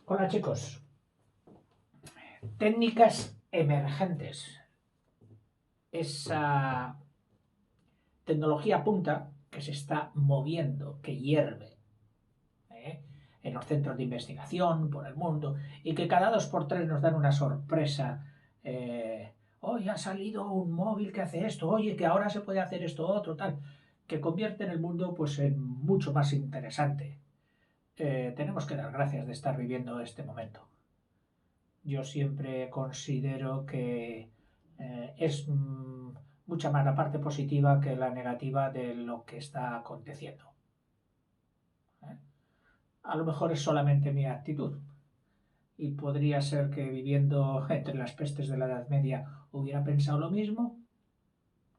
Hola chicos, técnicas emergentes. Esa tecnología punta que se está moviendo, que hierve ¿eh? en los centros de investigación por el mundo y que cada 2 por 3 nos dan una sorpresa. Hoy ha salido un móvil que hace esto, oye, que ahora se puede hacer esto otro, tal, que convierte en el mundo pues en mucho más interesante. Tenemos que dar gracias de estar viviendo este momento. Yo siempre considero que es mucha más la parte positiva que la negativa de lo que está aconteciendo. ¿eh? A lo mejor es solamente mi actitud y podría ser que viviendo entre las pestes de la Edad Media hubiera pensado lo mismo,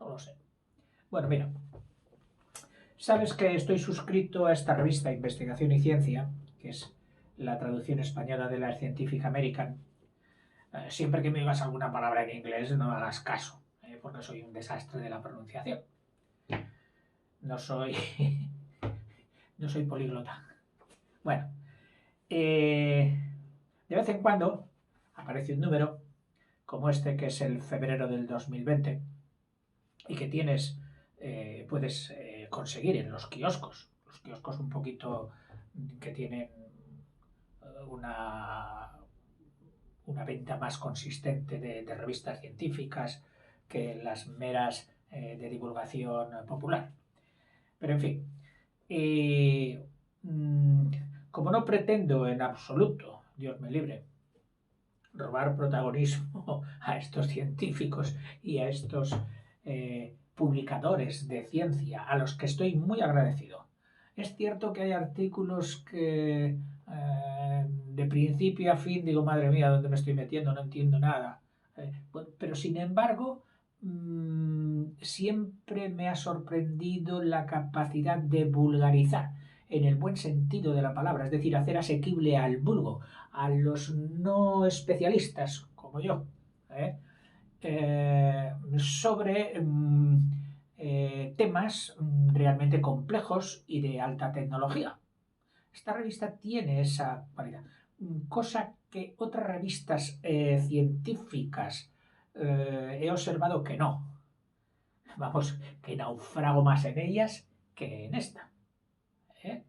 no lo sé. Bueno, mira, sabes que estoy suscrito a esta revista Investigación y Ciencia, que es la traducción española de la Scientific American. Siempre que me digas alguna palabra en inglés, no me hagas caso, porque soy un desastre de la pronunciación. No soy, no soy políglota. Bueno, de vez en cuando aparece un número como este, que es el febrero del 2020, y que puedes conseguir en los kioscos un poquito que tienen una venta más consistente de revistas científicas que las meras de divulgación popular. Pero en fin, eh, mm, como no pretendo en absoluto, Dios me libre, robar protagonismo a estos científicos y a estos publicadores de ciencia, a los que estoy muy agradecido. Es cierto que hay artículos que de principio a fin digo, madre mía, ¿dónde me estoy metiendo? No entiendo nada. Pero sin embargo, siempre me ha sorprendido la capacidad de vulgarizar, en el buen sentido de la palabra, es decir, hacer asequible al vulgo, a los no especialistas como yo, ¿eh? Sobre temas realmente complejos y de alta tecnología. Esta revista tiene esa cualidad, cosa que otras revistas científicas he observado que no. Vamos, que naufrago más en ellas que en esta. ¿eh?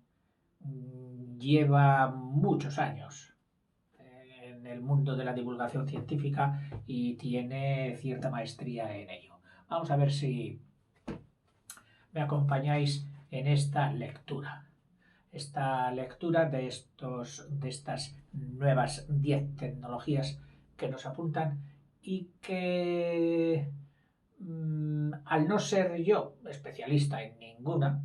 Lleva muchos años en el mundo de la divulgación científica y tiene cierta maestría en ello. Vamos a ver si me acompañáis en esta lectura de estas nuevas 10 tecnologías que nos apuntan y que al no ser yo especialista en ninguna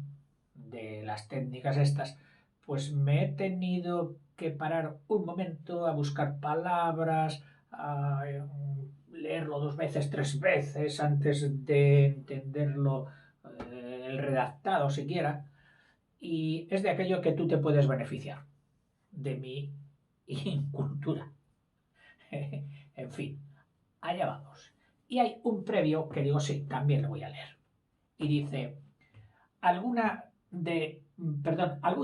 de las técnicas estas, pues me he tenido que parar un momento a buscar palabras, a leerlo 2 veces, 3 veces antes de entenderlo, el redactado siquiera, y es de aquello que tú te puedes beneficiar, de mi incultura. En fin, allá vamos. Y hay un previo que digo, sí, también lo voy a leer. Y dice, algún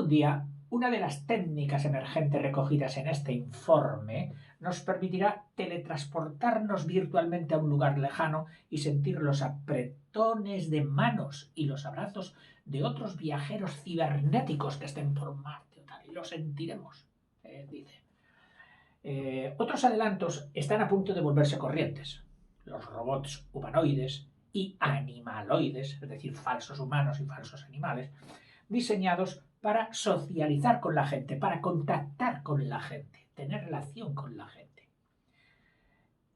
día, una de las técnicas emergentes recogidas en este informe nos permitirá teletransportarnos virtualmente a un lugar lejano y sentir los apretones de manos y los abrazos de otros viajeros cibernéticos que estén por Marte o tal, y lo sentiremos, dice. Otros adelantos están a punto de volverse corrientes. Los robots humanoides y animaloides, es decir, falsos humanos y falsos animales, diseñados para socializar con la gente, para contactar con la gente, tener relación con la gente.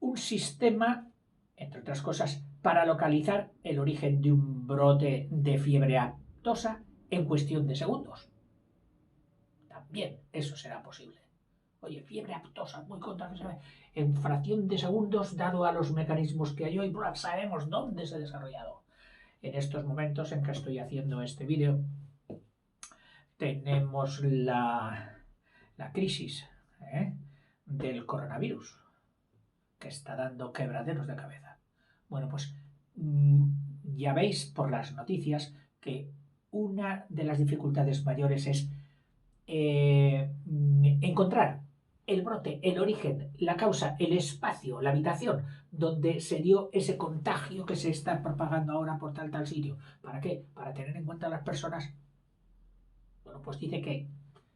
Un sistema, entre otras cosas, para localizar el origen de un brote de fiebre aftosa en cuestión de segundos. También eso será posible. Oye, fiebre aftosa, muy contagiosa. En fracción de segundos, dado a los mecanismos que hay hoy, sabemos dónde se ha desarrollado. En estos momentos en que estoy haciendo este vídeo, tenemos la crisis del coronavirus, que está dando quebraderos de cabeza. Bueno, pues ya veis por las noticias que una de las dificultades mayores es encontrar el brote, el origen, la causa, el espacio, la habitación donde se dio ese contagio que se está propagando ahora por tal sitio. ¿Para qué? Para tener en cuenta a las personas. Bueno, pues dice que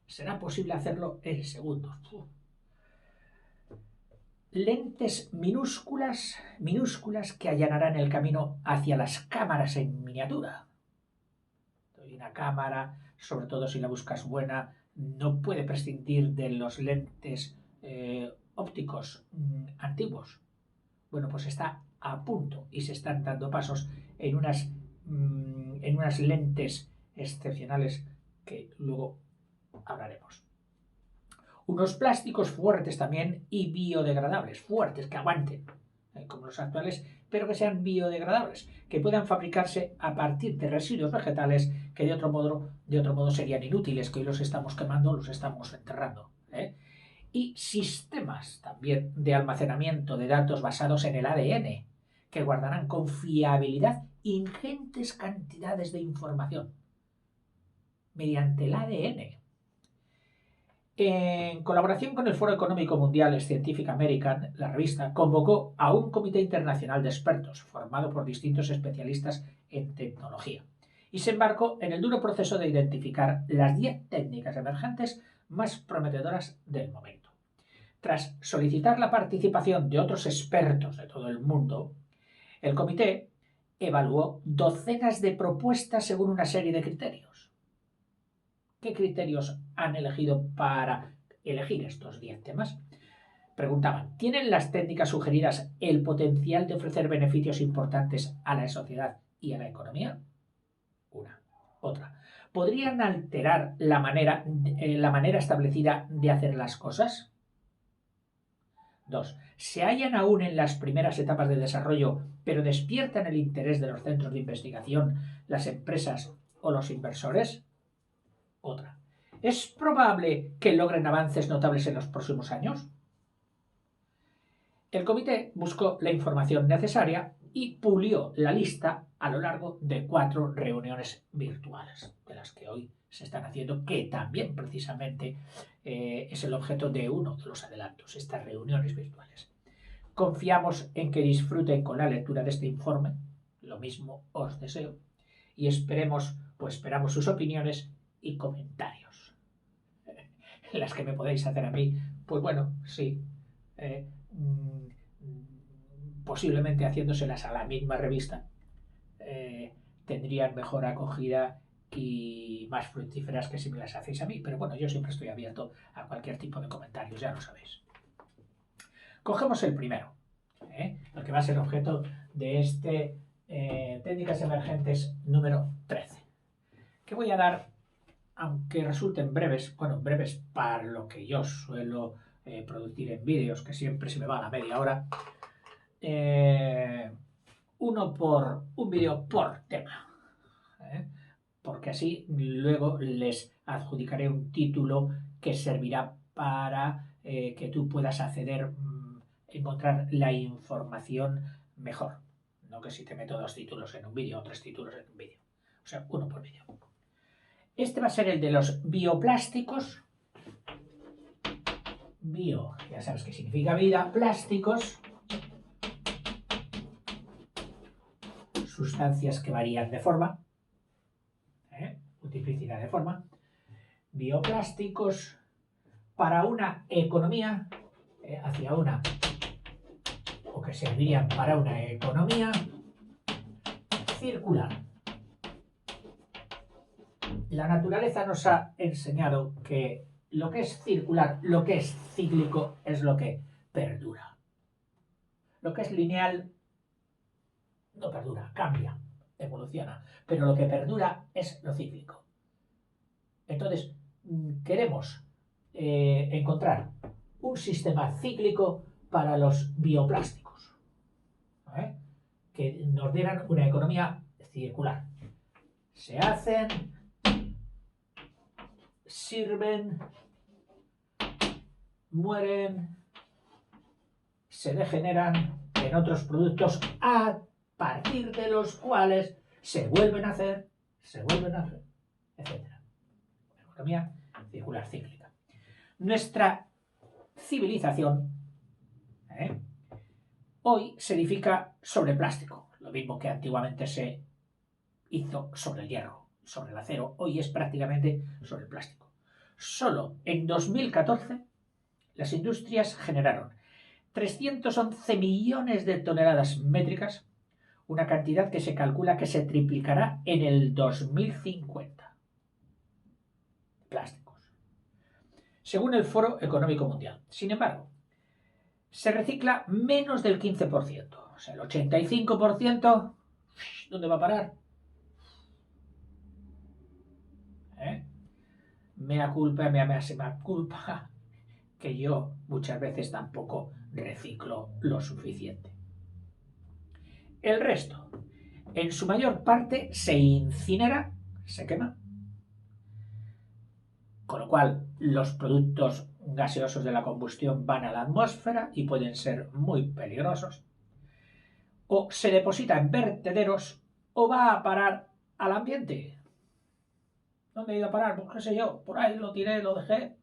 será posible hacerlo en segundos. Lentes minúsculas que allanarán el camino hacia las cámaras en miniatura. Una cámara, sobre todo si la buscas buena, no puede prescindir de los lentes ópticos antiguos. Bueno, pues está a punto y se están dando pasos en unas lentes excepcionales que luego hablaremos. Unos plásticos fuertes también y biodegradables, fuertes, que aguanten, como los actuales, pero que sean biodegradables, que puedan fabricarse a partir de residuos vegetales que de otro modo serían inútiles, que hoy los estamos quemando, los estamos enterrando. Y sistemas también de almacenamiento de datos basados en el ADN, que guardarán con fiabilidad ingentes cantidades de información mediante el ADN. En colaboración con el Foro Económico Mundial Scientific American, la revista convocó a un comité internacional de expertos formado por distintos especialistas en tecnología y se embarcó en el duro proceso de identificar las 10 técnicas emergentes más prometedoras del momento. Tras solicitar la participación de otros expertos de todo el mundo, el comité evaluó docenas de propuestas según una serie de criterios. ¿Qué criterios han elegido para elegir estos 10 temas? Preguntaban, ¿tienen las técnicas sugeridas el potencial de ofrecer beneficios importantes a la sociedad y a la economía? Una. Otra. ¿Podrían alterar la manera establecida de hacer las cosas? 2. ¿Se hallan aún en las primeras etapas de desarrollo, pero despiertan el interés de los centros de investigación, las empresas o los inversores? Otra. ¿Es probable que logren avances notables en los próximos años? El comité buscó la información necesaria y pulió la lista a lo largo de 4 reuniones virtuales, de las que hoy se están haciendo, que también precisamente es el objeto de uno de los adelantos, estas reuniones virtuales. Confiamos en que disfruten con la lectura de este informe, lo mismo os deseo, y esperamos sus opiniones y comentarios. Las que me podéis hacer a mí, pues bueno, sí, posiblemente haciéndoselas a la misma revista, tendrían mejor acogida y más fructíferas que si me las hacéis a mí. Pero bueno, yo siempre estoy abierto a cualquier tipo de comentarios, ya lo sabéis. Cogemos el primero, lo que va a ser objeto de este Técnicas Emergentes número 13, que voy a dar, aunque resulten breves, bueno, breves para lo que yo suelo producir en vídeos, que siempre se me va a la media hora, un vídeo por tema, porque así luego les adjudicaré un título que servirá para que tú puedas acceder, encontrar la información mejor. No que si te meto 2 títulos en un vídeo o 3 títulos en un vídeo. O sea, uno por vídeo. Este va a ser el de los bioplásticos. Bio, ya sabes qué significa vida. Plásticos, sustancias que varían de forma, multiplicidad de forma. Bioplásticos para una economía, hacia una, o que servirían para una economía circular. La naturaleza nos ha enseñado que lo que es circular, lo que es cíclico, es lo que perdura. Lo que es lineal no perdura, cambia, evoluciona. Pero lo que perdura es lo cíclico. Entonces, queremos encontrar un sistema cíclico para los bioplásticos, que nos dieran una economía circular. Se hacen, sirven, mueren, se degeneran en otros productos a partir de los cuales se vuelven a hacer, etc. Economía circular cíclica. Nuestra civilización, hoy se edifica sobre plástico, lo mismo que antiguamente se hizo sobre el hierro, sobre el acero, hoy es prácticamente sobre el plástico. Solo en 2014 las industrias generaron 311 millones de toneladas métricas, una cantidad que se calcula que se triplicará en el 2050. Plásticos. Según el Foro Económico Mundial. Sin embargo, se recicla menos del 15%. O sea, el 85%, ¿dónde va a parar? Mea culpa, mea culpa, que yo muchas veces tampoco reciclo lo suficiente. El resto, en su mayor parte, se incinera, se quema, con lo cual los productos gaseosos de la combustión van a la atmósfera y pueden ser muy peligrosos, o se deposita en vertederos o va a parar al ambiente. ¿Dónde he ido a parar? Pues qué sé yo, por ahí lo tiré, lo dejé.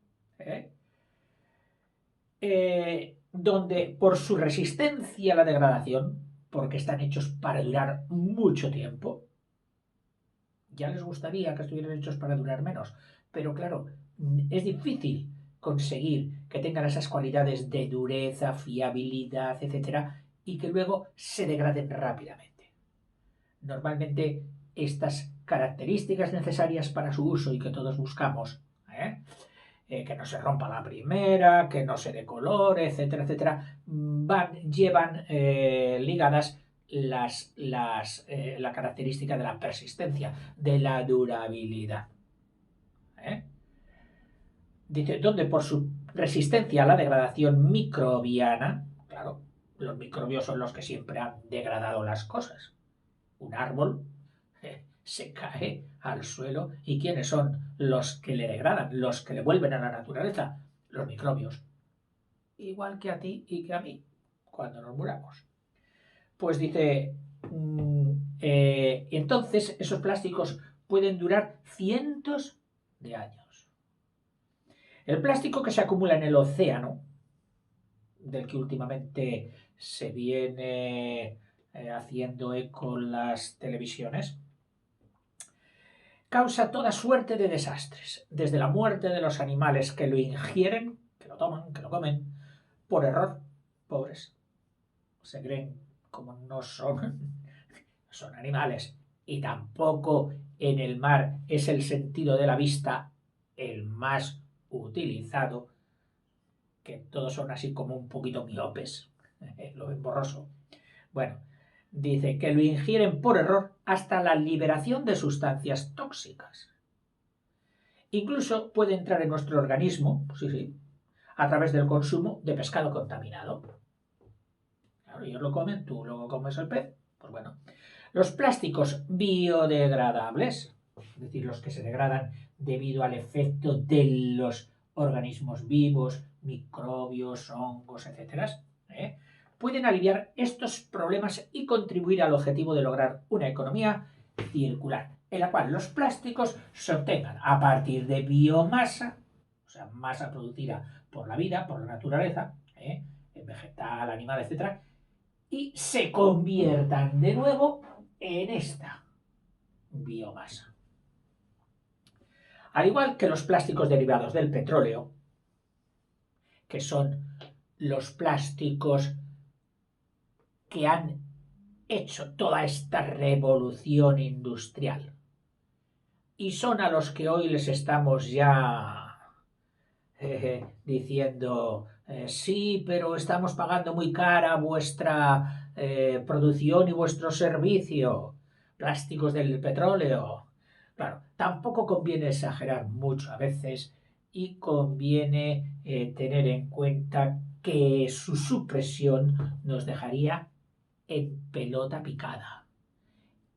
Donde por su resistencia a la degradación, porque están hechos para durar mucho tiempo, ya les gustaría que estuvieran hechos para durar menos, pero claro, es difícil conseguir que tengan esas cualidades de dureza, fiabilidad, etcétera, y que luego se degraden rápidamente. Normalmente estas características necesarias para su uso y que todos buscamos, que no se rompa la primera, que no se decolore, etcétera, etcétera, llevan ligadas la característica de la persistencia, de la durabilidad. Dice, donde por su resistencia a la degradación microbiana, claro, los microbios son los que siempre han degradado las cosas. Un árbol se cae al suelo y ¿quiénes son los que le degradan, los que le vuelven a la naturaleza? Los microbios. Igual que a ti y que a mí, cuando nos muramos. Pues dice, entonces esos plásticos pueden durar cientos de años. El plástico que se acumula en el océano, del que últimamente se viene haciendo eco las televisiones, causa toda suerte de desastres, desde la muerte de los animales que lo ingieren, que lo toman, que lo comen, por error, pobres, se creen como no son animales, y tampoco en el mar es el sentido de la vista el más utilizado, que todos son así como un poquito miopes, lo ven borroso. Bueno, dice que lo ingieren por error hasta la liberación de sustancias tóxicas. Incluso puede entrar en nuestro organismo, sí, a través del consumo de pescado contaminado. Claro, ellos lo comen, tú luego comes el pez. Pues bueno, los plásticos biodegradables, es decir, los que se degradan debido al efecto de los organismos vivos, microbios, hongos, etcétera, pueden aliviar estos problemas y contribuir al objetivo de lograr una economía circular, en la cual los plásticos se obtengan a partir de biomasa, o sea, masa producida por la vida, por la naturaleza, vegetal, animal, etcétera, y se conviertan de nuevo en esta biomasa. Al igual que los plásticos derivados del petróleo, que son los plásticos que han hecho toda esta revolución industrial y son a los que hoy les estamos ya diciendo sí, pero estamos pagando muy cara vuestra producción y vuestro servicio, plásticos del petróleo. Claro, tampoco conviene exagerar mucho a veces y conviene tener en cuenta que su supresión nos dejaría en pelota picada,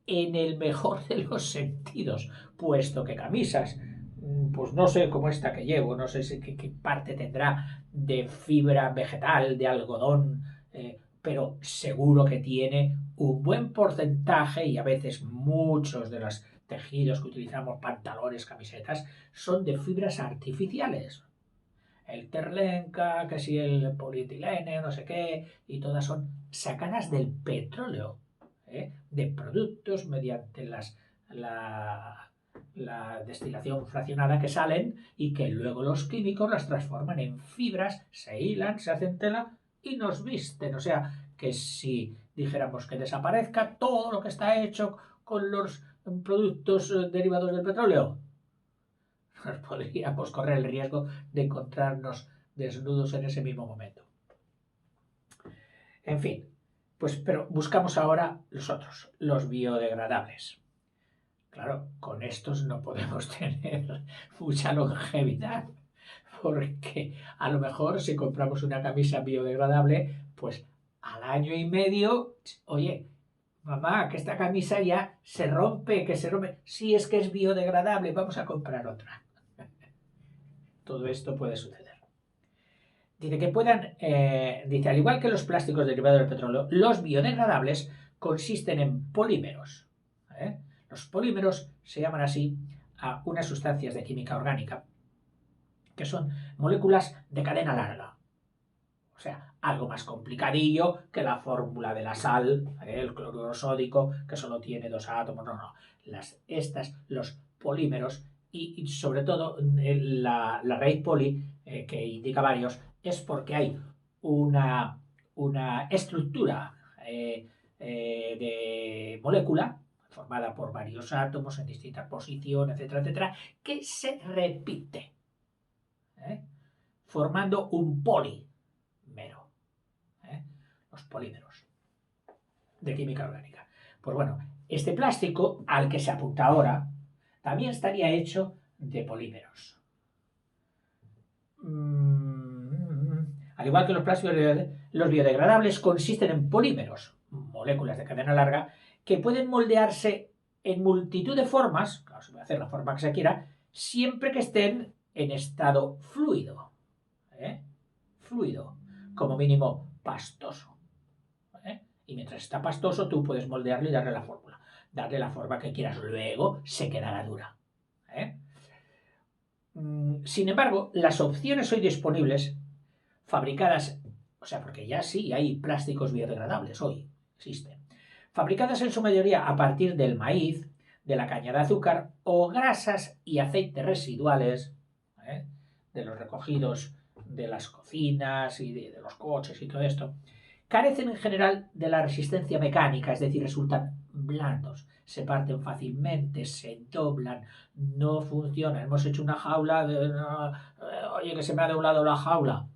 en el mejor de los sentidos, puesto que camisas, pues no sé cómo esta que llevo, no sé qué parte tendrá de fibra vegetal, de algodón, pero seguro que tiene un buen porcentaje y a veces muchos de los tejidos que utilizamos, pantalones, camisetas, son de fibras artificiales. el terlenca, que si el polietileno, no sé qué, y todas son sacadas del petróleo, de productos mediante la destilación fraccionada que salen y que luego los químicos las transforman en fibras, se hilan, se hacen tela y nos visten. O sea, que si dijéramos que desaparezca todo lo que está hecho con los productos derivados del petróleo, nos podríamos correr el riesgo de encontrarnos desnudos en ese mismo momento. En fin, pues pero buscamos ahora los otros, los biodegradables. Claro, con estos no podemos tener mucha longevidad, porque a lo mejor si compramos una camisa biodegradable, pues al año y medio, oye, mamá, que esta camisa ya se rompe, que se rompe. Sí, es que es biodegradable, vamos a comprar otra. Todo esto puede suceder. Dice que dice, al igual que los plásticos derivados del petróleo, los biodegradables consisten en polímeros. ¿eh? Los polímeros se llaman así a unas sustancias de química orgánica que son moléculas de cadena larga. O sea, algo más complicadillo que la fórmula de la sal, el cloruro sódico, que solo tiene 2 átomos. No. Los polímeros y sobre todo la raíz poli, que indica varios, es porque hay una, una estructura de molécula formada por varios átomos en distintas posiciones, etcétera, etcétera, que se repite, formando un polímero, los polímeros de química orgánica. Pues bueno, este plástico al que se apunta ahora también estaría hecho de polímeros. Al igual que los plásticos, los biodegradables consisten en polímeros, moléculas de cadena larga, que pueden moldearse en multitud de formas, claro, se puede hacer la forma que se quiera, siempre que estén en estado fluido. Fluido, como mínimo pastoso. Y mientras está pastoso, tú puedes moldearlo y darle la fórmula, darle la forma que quieras. Luego se quedará dura. Sin embargo, las opciones hoy disponibles, fabricadas, o sea, porque ya sí hay plásticos biodegradables, hoy existen, fabricadas en su mayoría a partir del maíz, de la caña de azúcar o grasas y aceites residuales, de los recogidos de las cocinas y de los coches y todo esto, carecen en general de la resistencia mecánica, es decir, resultan blandos, se parten fácilmente, se doblan, no funcionan. Hemos hecho una jaula, oye, que se me ha doblado la jaula.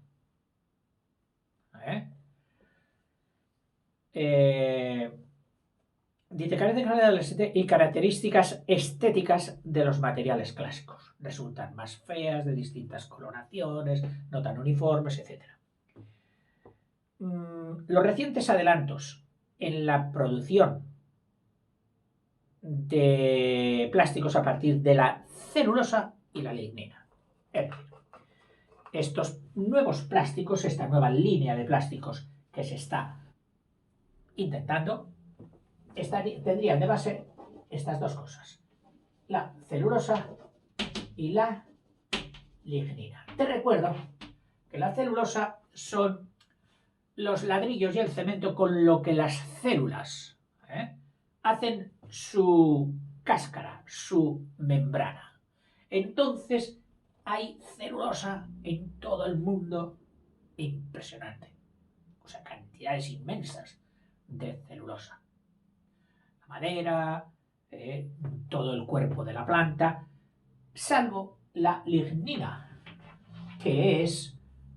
Dice, carecen de las características estéticas de los materiales clásicos. Resultan más feas, de distintas coloraciones, no tan uniformes, etc. Los recientes adelantos en la producción de plásticos a partir de la celulosa y la lignina. Es decir, estos nuevos plásticos, esta nueva línea de plásticos que se está intentando, tendrían de base estas dos cosas, la celulosa y la lignina. Te recuerdo que la celulosa son los ladrillos y el cemento con lo que las células hacen su cáscara, su membrana. Entonces hay celulosa en todo el mundo impresionante. O sea, cantidades inmensas de celulosa. La madera, todo el cuerpo de la planta, salvo la lignina, que es,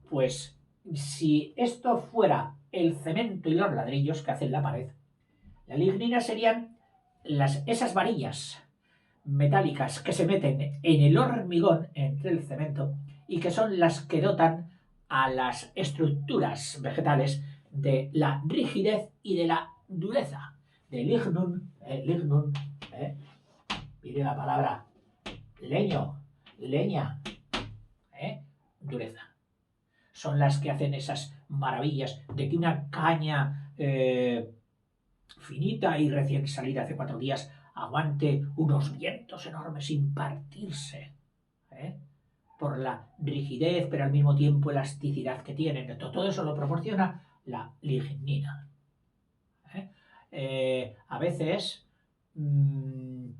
pues, si esto fuera el cemento y los ladrillos que hacen la pared, la lignina serían esas varillas metálicas que se meten en el hormigón entre el cemento y que son las que dotan a las estructuras vegetales de la rigidez y de la dureza. De lignum, pide la palabra leño, leña, dureza. Son las que hacen esas maravillas de que una caña finita y recién salida hace 4 días aguante unos vientos enormes sin partirse. por la rigidez, pero al mismo tiempo elasticidad que tienen. Todo eso lo proporciona la lignina. A veces,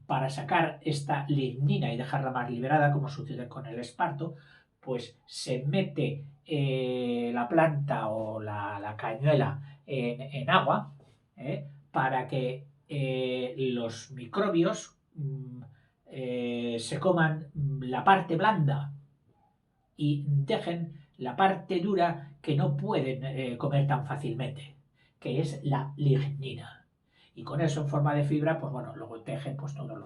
para sacar esta lignina y dejarla más liberada, como sucede con el esparto, pues se mete la planta o la cañuela en agua, para que los microbios se coman la parte blanda y dejen la parte dura que no pueden comer tan fácilmente, que es la lignina. Y con eso en forma de fibra, pues bueno, luego tejen pues todos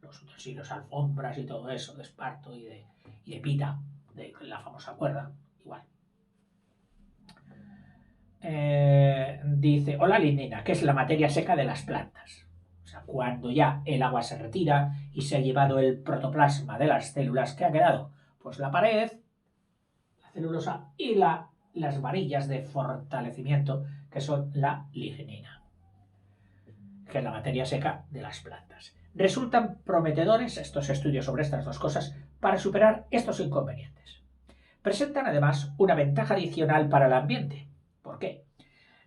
los utensilios, alfombras y todo eso, de esparto y de pita, de la famosa cuerda, igual. Dice, o la lignina, que es la materia seca de las plantas. O sea, cuando ya el agua se retira y se ha llevado el protoplasma de las células que ha quedado, pues la pared, la celulosa y las varillas de fortalecimiento, que son la lignina, que es la materia seca de las plantas. Resultan prometedores estos estudios sobre estas dos cosas para superar estos inconvenientes. Presentan además una ventaja adicional para el ambiente. ¿Por qué?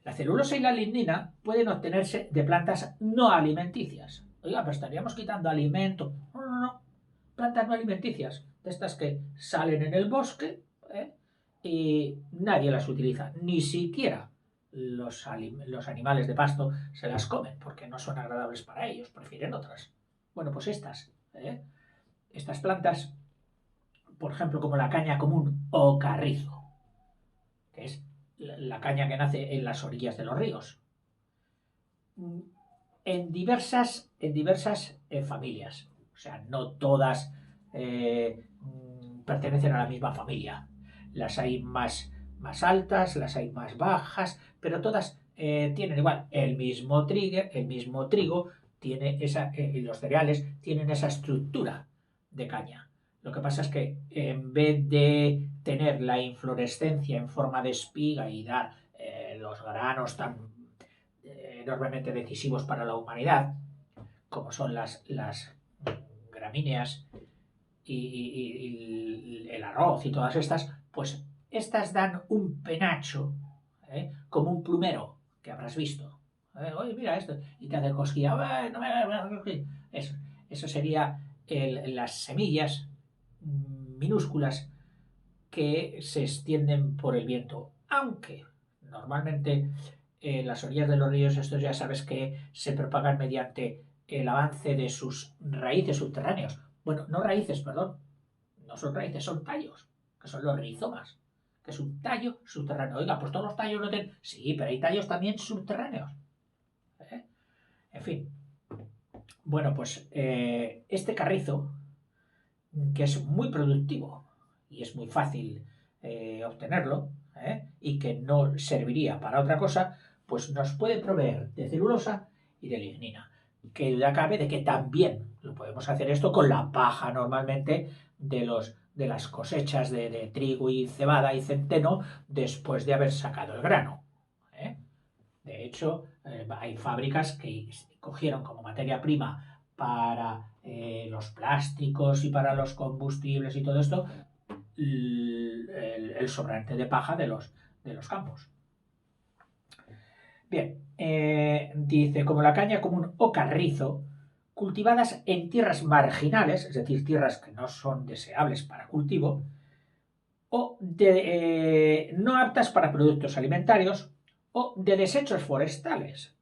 La celulosa y la lignina pueden obtenerse de plantas no alimenticias. Oiga, pero estaríamos quitando alimento. No, no, no. Plantas no alimenticias, de estas que salen en el bosque, y nadie las utiliza. Ni siquiera los animales de pasto se las comen porque no son agradables para ellos, prefieren otras. Bueno, pues estas plantas, por ejemplo, como la caña común o carrizo, que es la caña que nace en las orillas de los ríos, en diversas familias. O sea, no todas pertenecen a la misma familia. Las hay más altas, las hay más bajas, pero todas tienen igual el mismo trigo tiene y los cereales tienen esa estructura de caña. Lo que pasa es que en vez de tener la inflorescencia en forma de espiga y dar los granos tan enormemente decisivos para la humanidad, como son las gramíneas y el arroz y todas estas, pues estas dan un penacho, como un plumero que habrás visto. Oye, mira esto, y te hace cosquilla. No eso, eso sería las semillas minúsculas que se extienden por el viento, aunque normalmente las orillas de los ríos, estos ya sabes que se propagan mediante el avance de sus raíces subterráneos. Bueno, no raíces, perdón, no son raíces, son tallos, que son los rizomas, que es un tallo subterráneo. Oiga, pues todos los tallos no tienen... Sí, pero hay tallos también subterráneos. En fin. Bueno, pues este carrizo, que es muy productivo y es muy fácil obtenerlo, y que no serviría para otra cosa, pues nos puede proveer de celulosa y de lignina. Que duda cabe de que también lo podemos hacer esto con la paja normalmente de las cosechas de trigo y cebada y centeno después de haber sacado el grano. De hecho, hay fábricas que cogieron como materia prima para los plásticos y para los combustibles y todo esto el sobrante de paja de los campos. Bien, dice, como la caña común o carrizo, cultivadas en tierras marginales, es decir, tierras que no son deseables para cultivo, o no aptas para productos alimentarios, o de desechos forestales.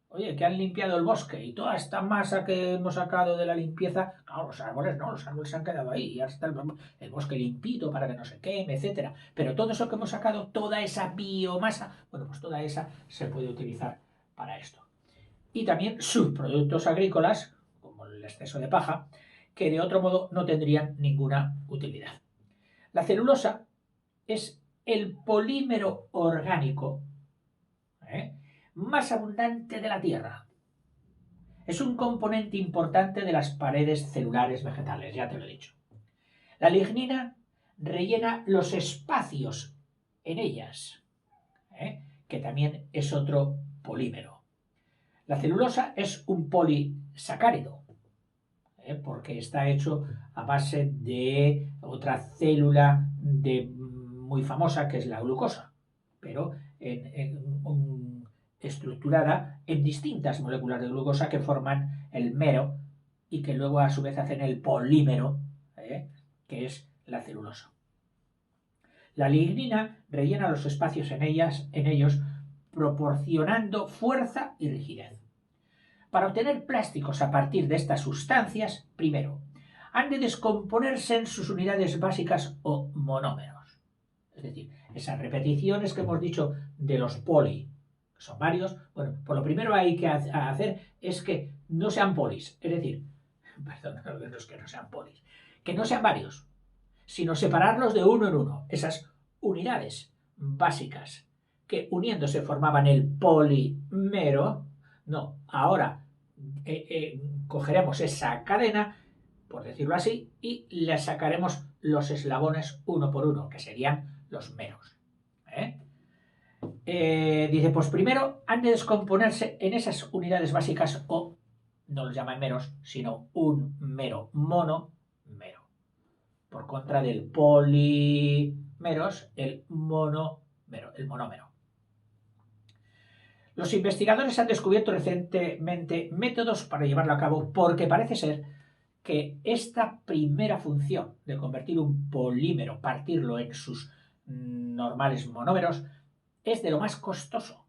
Oye, que han limpiado el bosque y toda esta masa que hemos sacado de la limpieza, claro, los árboles no, los árboles se han quedado ahí, y ahora está el bosque limpito para que no se queme, etcétera. Pero todo eso que hemos sacado, toda esa biomasa, bueno, pues toda esa se puede utilizar para esto. Y también subproductos agrícolas, como el exceso de paja, que de otro modo no tendrían ninguna utilidad. La celulosa es el polímero orgánico más abundante de la Tierra. Es un componente importante de las paredes celulares vegetales, ya te lo he dicho. La lignina rellena los espacios en ellas, que también es otro polímero. La celulosa es un polisacárido, porque está hecho a base de otra célula muy famosa que es la glucosa, pero estructurada en distintas moléculas de glucosa que forman el mero y que luego a su vez hacen el polímero, que es la celulosa. La lignina rellena los espacios en ellos, proporcionando fuerza y rigidez. Para obtener plásticos a partir de estas sustancias, primero, han de descomponerse en sus unidades básicas o monómeros. Es decir, esas repeticiones que hemos dicho de los poli, que son varios, bueno, por lo primero hay que hacer es que no sean polis, es decir, perdón, no es que no sean polis, que no sean varios, sino separarlos de uno en uno, esas unidades básicas que uniéndose formaban el polímero. No, ahora cogeremos esa cadena, por decirlo así, y le sacaremos los eslabones uno por uno, que serían los meros. Dice, pues primero han de descomponerse en esas unidades básicas o, no los llaman meros, sino un mero, monomero. Por contra del polímeros, el monómero. Los investigadores han descubierto recientemente métodos para llevarlo a cabo porque parece ser que esta primera función de convertir un polímero, partirlo en sus normales monómeros, es de lo más costoso.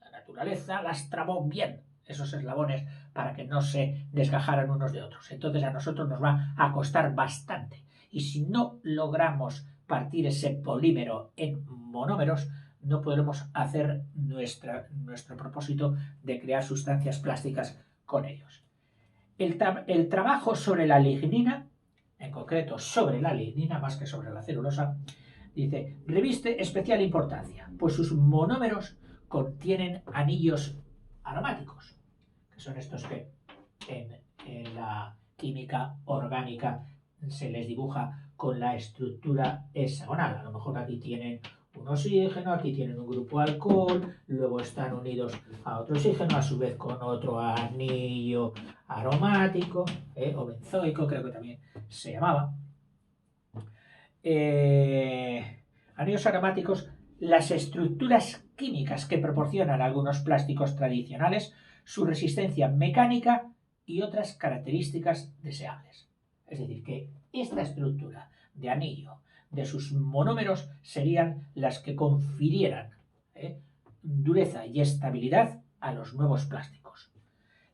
La naturaleza las trabó bien, esos eslabones, para que no se desgajaran unos de otros. Entonces a nosotros nos va a costar bastante. Y si no logramos partir ese polímero en monómeros, no podremos hacer nuestro propósito de crear sustancias plásticas con ellos. El trabajo sobre la lignina, en concreto sobre la lignina más que sobre la celulosa, dice, reviste especial importancia, pues sus monómeros contienen anillos aromáticos, que son estos que en la química orgánica se les dibuja con la estructura hexagonal. A lo mejor aquí tienen un oxígeno, aquí tienen un grupo alcohol, luego están unidos a otro oxígeno, a su vez con otro anillo aromático, o benzoico, creo que también se llamaba. Anillos aromáticos, las estructuras químicas que proporcionan algunos plásticos tradicionales, su resistencia mecánica y otras características deseables. Es decir, que esta estructura de anillo de sus monómeros serían las que confirieran dureza y estabilidad a los nuevos plásticos.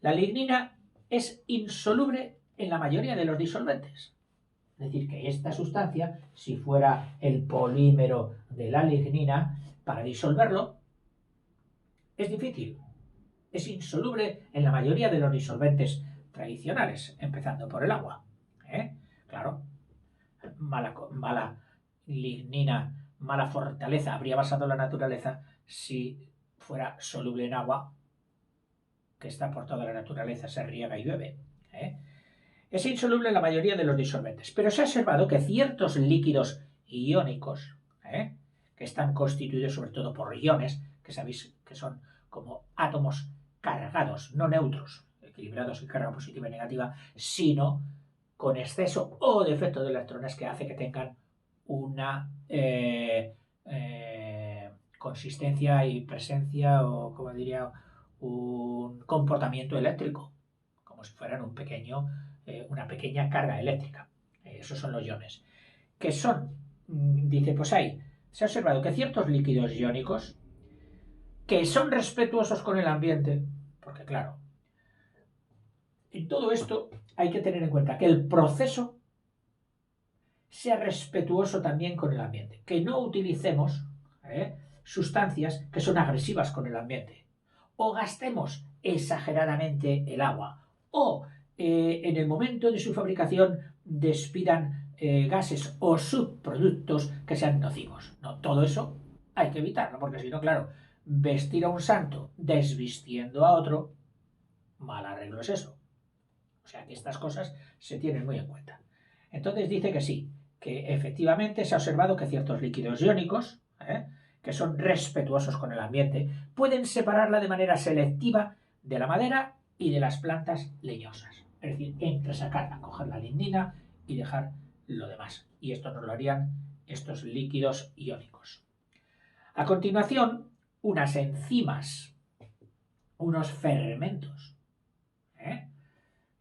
La lignina es insoluble en la mayoría de los disolventes. Es decir, que esta sustancia, si fuera el polímero de la lignina, para disolverlo es difícil. Es insoluble en la mayoría de los disolventes tradicionales, empezando por el agua. Claro, mala lignina, mala fortaleza habría basado la naturaleza si fuera soluble en agua, que está por toda la naturaleza, se riega y llueve. Es insoluble en la mayoría de los disolventes, pero se ha observado que ciertos líquidos iónicos, que están constituidos sobre todo por iones, que sabéis que son como átomos cargados, no neutros, equilibrados en carga positiva y negativa, sino con exceso o defecto de electrones que hace que tengan una consistencia y presencia, o como diría, un comportamiento eléctrico, como si fueran una pequeña carga eléctrica. Esos son los iones. Que son, dice, pues se ha observado que ciertos líquidos iónicos que son respetuosos con el ambiente, porque claro, en todo esto hay que tener en cuenta que el proceso sea respetuoso también con el ambiente, que no utilicemos sustancias que son agresivas con el ambiente, o gastemos exageradamente el agua, o en el momento de su fabricación despidan gases o subproductos que sean nocivos. No, todo eso hay que evitarlo, porque si no, claro, vestir a un santo desvistiendo a otro, mal arreglo es eso. O sea que estas cosas se tienen muy en cuenta. Entonces dice que sí, que efectivamente se ha observado que ciertos líquidos iónicos, que son respetuosos con el ambiente, pueden separarla de manera selectiva de la madera y de las plantas leñosas. Es decir, entresacar, coger la lignina y dejar lo demás. Y esto nos lo harían estos líquidos iónicos. A continuación, unas enzimas, unos fermentos,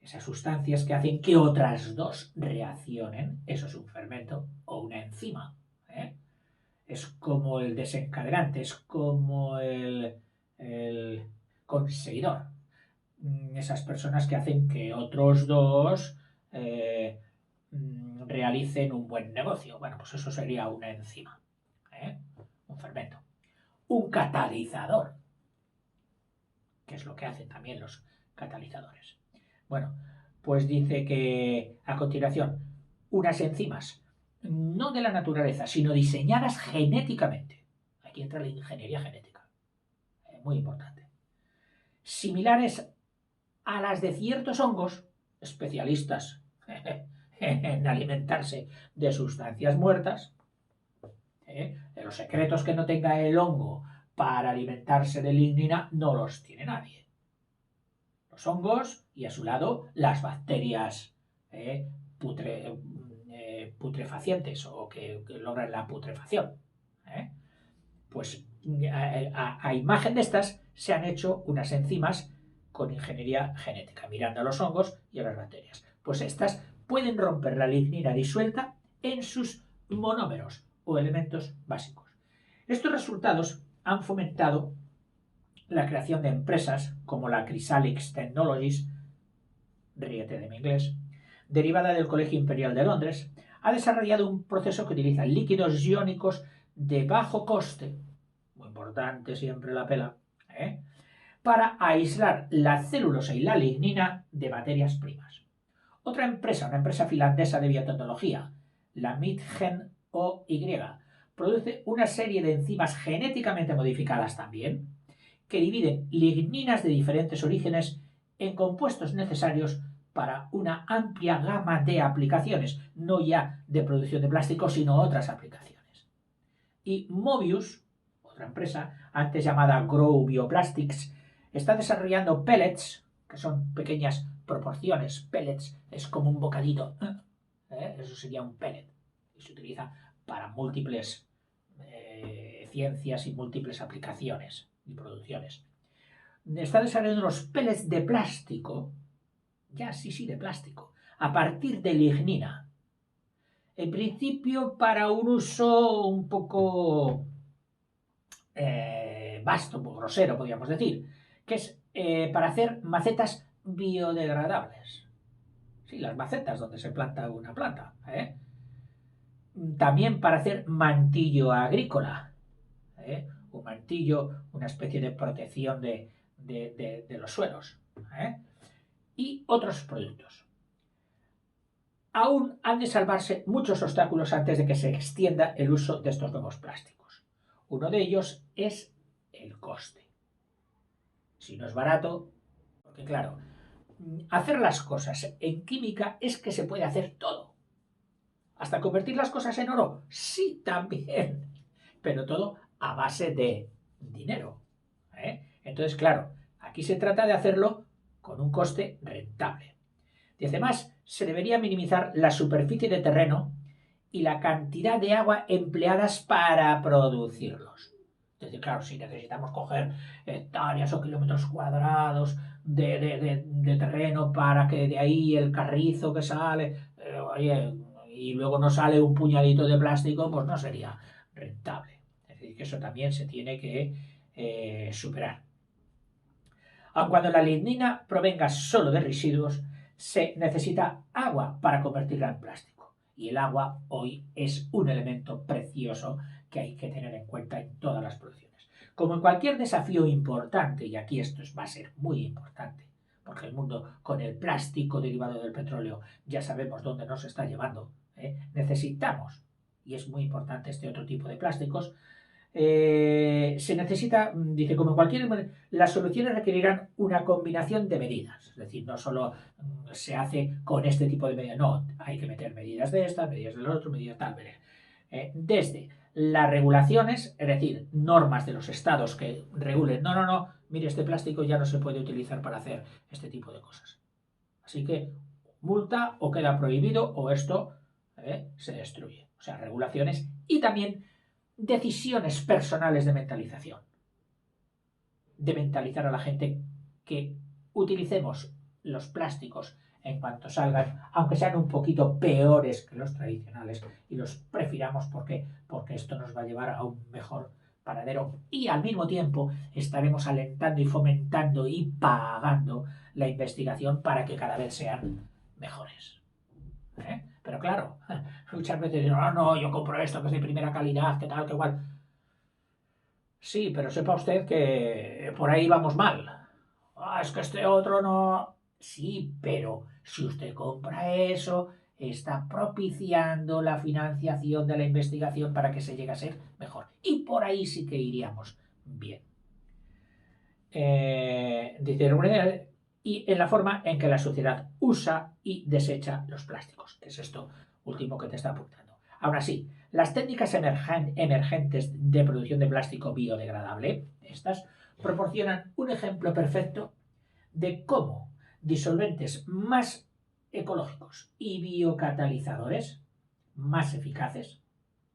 esas sustancias que hacen que otras dos reaccionen, eso es un fermento o una enzima. Es como el desencadenante, es como el conseguidor. Esas personas que hacen que otros dos realicen un buen negocio. Bueno, pues eso sería una enzima, un fermento. Un catalizador, que es lo que hacen también los catalizadores. Bueno, pues dice que a continuación, unas enzimas, no de la naturaleza, sino diseñadas genéticamente. Aquí entra la ingeniería genética, muy importante. Similares a las de ciertos hongos, especialistas en alimentarse de sustancias muertas, de los secretos que no tenga el hongo para alimentarse de lignina no los tiene nadie. Los hongos y a su lado las bacterias putrefacientes o que logran la putrefacción. Pues a imagen de estas se han hecho unas enzimas con ingeniería genética, mirando a los hongos y a las bacterias. Pues estas pueden romper la lignina disuelta en sus monómeros o elementos básicos. Estos resultados han fomentado la creación de empresas como la Chrysalix Technologies, ríete de mi inglés, derivada del Colegio Imperial de Londres, ha desarrollado un proceso que utiliza líquidos iónicos de bajo coste, muy importante siempre la pela, para aislar la celulosa y la lignina de materias primas. Otra empresa, una empresa finlandesa de biotecnología, la Midgen OY, produce una serie de enzimas genéticamente modificadas también, que dividen ligninas de diferentes orígenes en compuestos necesarios para una amplia gama de aplicaciones, no ya de producción de plástico, sino otras aplicaciones. Y Mobius, otra empresa, antes llamada Grow Bioplastics, está desarrollando pellets, que son pequeñas proporciones. Pellets es como un bocadito. Eso sería un pellet. Y se utiliza para múltiples ciencias y múltiples aplicaciones y producciones. Está desarrollando unos pellets de plástico, de plástico, a partir de lignina. En principio para un uso un poco vasto, un poco grosero, podríamos decir, que es para hacer macetas biodegradables. Sí, las macetas donde se planta una planta. También para hacer mantillo agrícola. Un mantillo, una especie de protección de los suelos. Y otros productos. Aún han de salvarse muchos obstáculos antes de que se extienda el uso de estos nuevos plásticos. Uno de ellos es el coste. Si no es barato, porque claro, hacer las cosas en química es que se puede hacer todo. ¿Hasta convertir las cosas en oro? Sí, también. Pero todo a base de dinero. Entonces, claro, aquí se trata de hacerlo con un coste rentable. Y además, se debería minimizar la superficie de terreno y la cantidad de agua empleadas para producirlos. Es decir, claro, si necesitamos coger hectáreas o kilómetros cuadrados de terreno para que de ahí el carrizo que sale, y luego nos sale un puñadito de plástico, pues no sería rentable. Es decir, que eso también se tiene que superar. Aun cuando la lignina provenga solo de residuos, se necesita agua para convertirla en plástico. Y el agua hoy es un elemento precioso que hay que tener en cuenta en todas las producciones. Como en cualquier desafío importante, y aquí esto va a ser muy importante, porque el mundo con el plástico derivado del petróleo ya sabemos dónde nos está llevando, necesitamos, y es muy importante este otro tipo de plásticos, se necesita, dice, como cualquier, las soluciones requerirán una combinación de medidas, es decir, no solo se hace con este tipo de medidas, no, hay que meter medidas de estas, medidas del otro, medidas tal, desde las regulaciones, es decir, normas de los estados que regulen, no, mire, este plástico ya no se puede utilizar para hacer este tipo de cosas. Así que multa o queda prohibido o esto se destruye. O sea, regulaciones y también decisiones personales de mentalización. De mentalizar a la gente que utilicemos los plásticos en cuanto salgan, aunque sean un poquito peores que los tradicionales, y los prefiramos porque esto nos va a llevar a un mejor paradero y al mismo tiempo estaremos alentando y fomentando y pagando la investigación para que cada vez sean mejores. Pero claro, muchas veces dicen, no, yo compro esto que es de primera calidad, que tal, que igual. Sí, pero sepa usted que por ahí vamos mal. Es que este otro no. Sí, pero si usted compra eso, está propiciando la financiación de la investigación para que se llegue a ser mejor. Y por ahí sí que iríamos bien. Dice, y en la forma en que la sociedad usa y desecha los plásticos, que es esto último que te está apuntando. Aún así, las técnicas emergentes de producción de plástico biodegradable, estas, proporcionan un ejemplo perfecto de cómo disolventes más ecológicos y biocatalizadores más eficaces,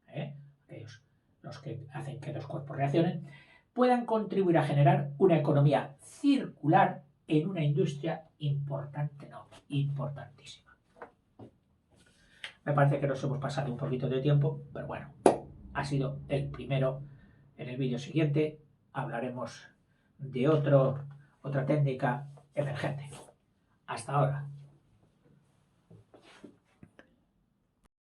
aquellos los que hacen que los cuerpos reaccionen, puedan contribuir a generar una economía circular en una industria importante, no, importantísima. Me parece que nos hemos pasado un poquito de tiempo, pero bueno, ha sido el primero. En el vídeo siguiente hablaremos de otra técnica emergente. Hasta ahora.